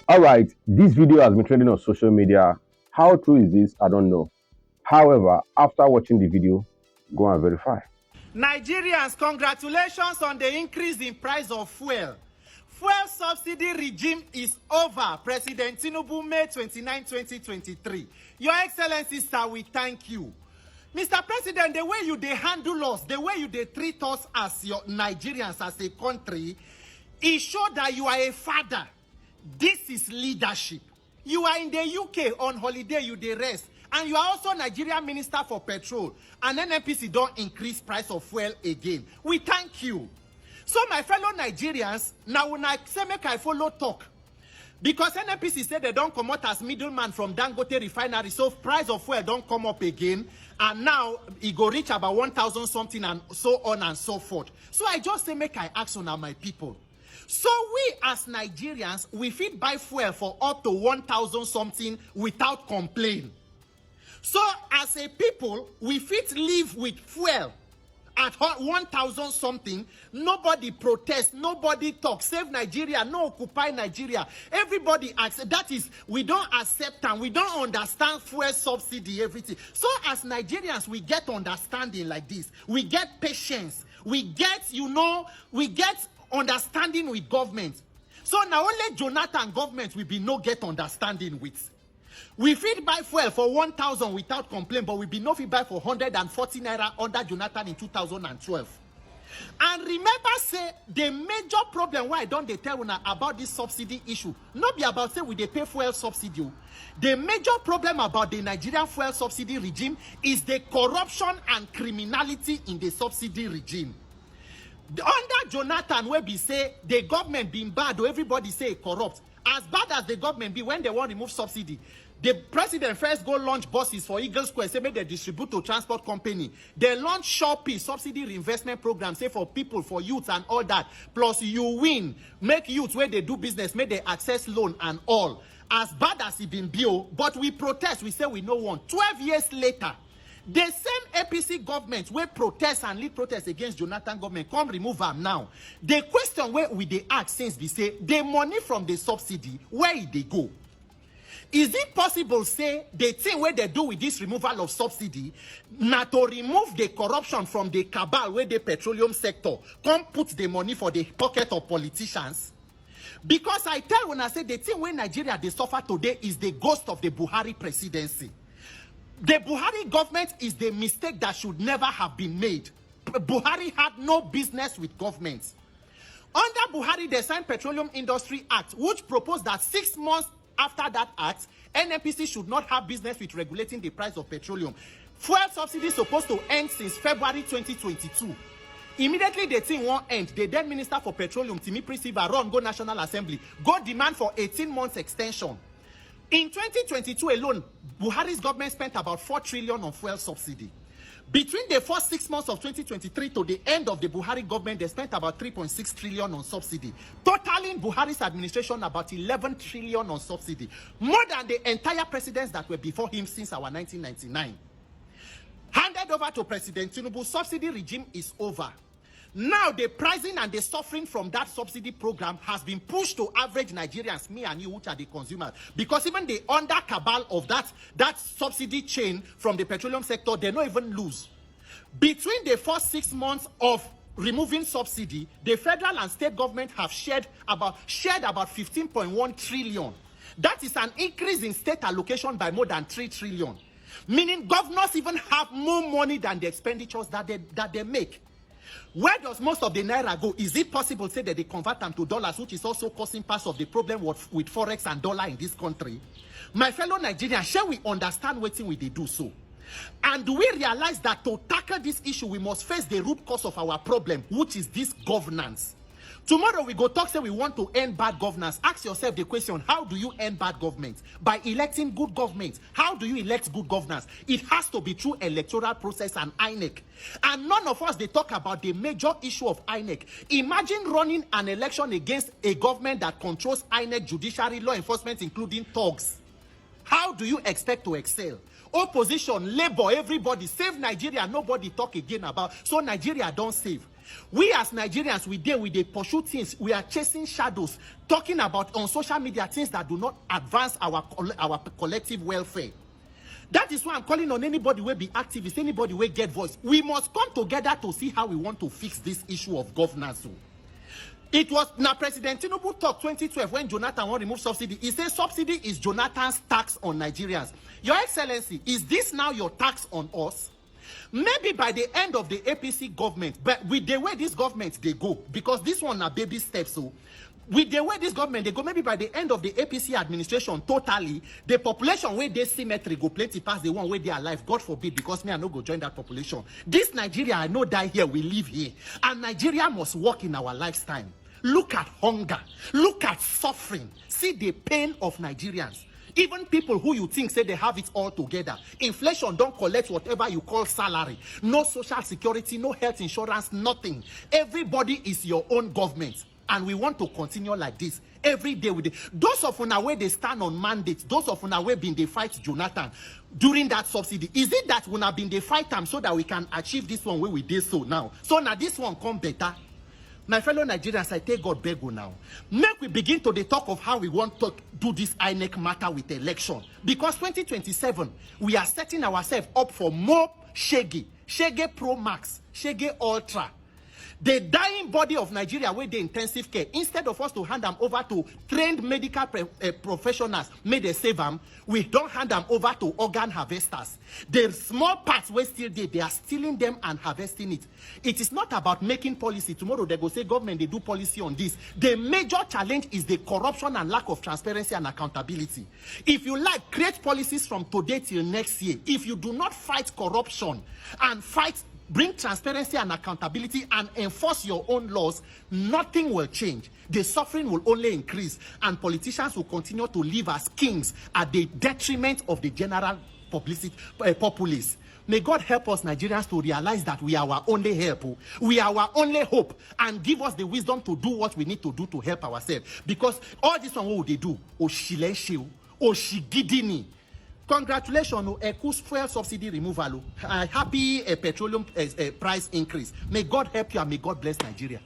All right, this video has been trending on social media. How true is this? I don't know. However, after watching the video, go and verify. Nigerians, congratulations on the increase in price of fuel. Fuel subsidy regime is over. President Tinubu, May 29, 2023. Your Excellency, sir, we thank you. Mr. President, the way you dey handle us, the way you dey treat us as your Nigerians, as a country, it shows that you are a father. This is leadership. You are in the UK on holiday, you dey rest. And you are also Nigerian Minister for Petrol. And NNPC don't increase price of fuel again. We thank you. So my fellow Nigerians, now when I say make I follow talk. Because NNPC said they don't come out as middleman from Dangote refinery. So price of fuel don't come up again. And now it go reach about 1,000 something and so on and so forth. So I just say make I ask on my people. So we as Nigerians, we fit buy fuel for up to 1,000 something without complaint. So as a people, we fit live with fuel at 1,000 something. Nobody protest, nobody talk. Save Nigeria, no occupy Nigeria. Everybody accept. That is, we don't accept and we don't understand fuel subsidy, everything. So as Nigerians, we get understanding like this. We get patience. We get, we get understanding with government. So now only Jonathan government will be no get understanding with. We fit buy fuel for 1,000 without complaint, but we be no fit buy for 140 naira under Jonathan in 2012. And remember, say the major problem why I don't they tell una about this subsidy issue, not be about say we they pay fuel subsidy. The major problem about the Nigerian fuel subsidy regime is the corruption and criminality in the subsidy regime. Under Jonathan, where we say the government being bad, or everybody say corrupt. As bad as the government be, when they want to remove subsidy, the president first go launch buses for Eagle Square, say make they distribute to transport company. They launch Shopee subsidy reinvestment program, say for people, for youth and all that. Plus you win, make youth where they do business, make they access loan and all. As bad as it been built, but we protest, we say we no want. 12 years later, the same APC government wey protest and lead protest against Jonathan government come remove am now. The question where we dey ask since be say the money from the subsidy, where e dey go? Is it possible say the thing where they do with this removal of subsidy na to remove the corruption from the cabal where the petroleum sector come put the money for the pocket of politicians? Because I tell when I say the thing where Nigeria they suffer today is the ghost of the Buhari presidency. The Buhari government is the mistake that should never have been made. Buhari had no business with government. Under Buhari, they signed Petroleum Industry Act, which proposed that 6 months after that act, NNPC should not have business with regulating the price of petroleum. Fuel subsidy is supposed to end since February 2022. Immediately the thing won't end. The then Minister for Petroleum, Timi Prisiva, run go National Assembly, go demand for 18 months extension. In 2022 alone, Buhari's government spent about 4 trillion on fuel subsidy. Between the first 6 months of 2023 to the end of the Buhari government, they spent about 3.6 trillion on subsidy. Totaling Buhari's administration about 11 trillion on subsidy. More than the entire presidents that were before him since our 1999. Handed over to President Tinubu, subsidy regime is over. Now the pricing and the suffering from that subsidy program has been pushed to average Nigerians, me and you, which are the consumers. Because even the under cabal of that subsidy chain from the petroleum sector, they don't even lose. Between the first 6 months of removing subsidy, the federal and state government have shared about 15.1 trillion. That is an increase in state allocation by more than 3 trillion. Meaning governors even have more money than the expenditures that they make. Where does most of the naira go? Is it possible to say that they convert them to dollars, which is also causing part of the problem with forex and dollar in this country? My fellow Nigerians, shall we understand what we do so? And do we realize that to tackle this issue, we must face the root cause of our problem, which is this governance? Tomorrow we go talk, say we want to end bad governance. Ask yourself the question, how do you end bad government? By electing good government. How do you elect good governance? It has to be through electoral process and INEC. And none of us, they talk about the major issue of INEC. Imagine running an election against a government that controls INEC, judiciary, law enforcement, including thugs. How do you expect to excel? Opposition, labor, everybody, save Nigeria, nobody talk again about. So Nigeria don't save. We as Nigerians, we dey pursue things. We are chasing shadows, talking about on social media things that do not advance our collective welfare. That is why I'm calling on anybody who be activist, anybody who get voice. We must come together to see how we want to fix this issue of governance. It was now President Tinubu talk 2012 when Jonathan want to remove subsidy. He said subsidy is Jonathan's tax on Nigerians. Your Excellency, is this now your tax on us? Maybe by the end of the APC government, but with the way this government they go, because this one are baby steps, so with the way this government they go, maybe by the end of the APC administration, totally, the population where they symmetry go plenty past the one where they are alive. God forbid, because me I no go join that population. This Nigeria, I know die here, we live here. And Nigeria must work in our lifetime. Look at hunger. Look at suffering. See the pain of Nigerians. Even people who you think say they have it all together. Inflation don't collect whatever you call salary. No social security, no health insurance, nothing. Everybody is your own government. And we want to continue like this every day with it. Those of una where they stand on mandate, those of una where been they fight Jonathan during that subsidy, is it that una been they fight them so that we can achieve this one where we did so now? So now this one come better. My fellow Nigerians, I take God beg you now. Make we begin to the talk of how we want to do this INEC matter with election. Because 2027, we are setting ourselves up for more Shege Pro Max, Shege Ultra. The dying body of Nigeria where they intensive care, instead of us to hand them over to trained medical professionals, may they save them, we don't hand them over to organ harvesters. The small parts where still there, they are stealing them and harvesting it. It is not about making policy. Tomorrow they go say government, they do policy on this. The major challenge is the corruption and lack of transparency and accountability. If you like, create policies from today till next year. If you do not fight corruption and bring transparency and accountability and enforce your own laws, nothing will change. The suffering will only increase, and politicians will continue to live as kings at the detriment of the general populace. May God help us Nigerians to realize that we are our only help. We are our only hope, and give us the wisdom to do what we need to do to help ourselves. Because all this one, what would they do? Oshileshiu, Oshigidini. Congratulations, Eku's fuel subsidy removal. Happy petroleum price increase. May God help you and may God bless Nigeria.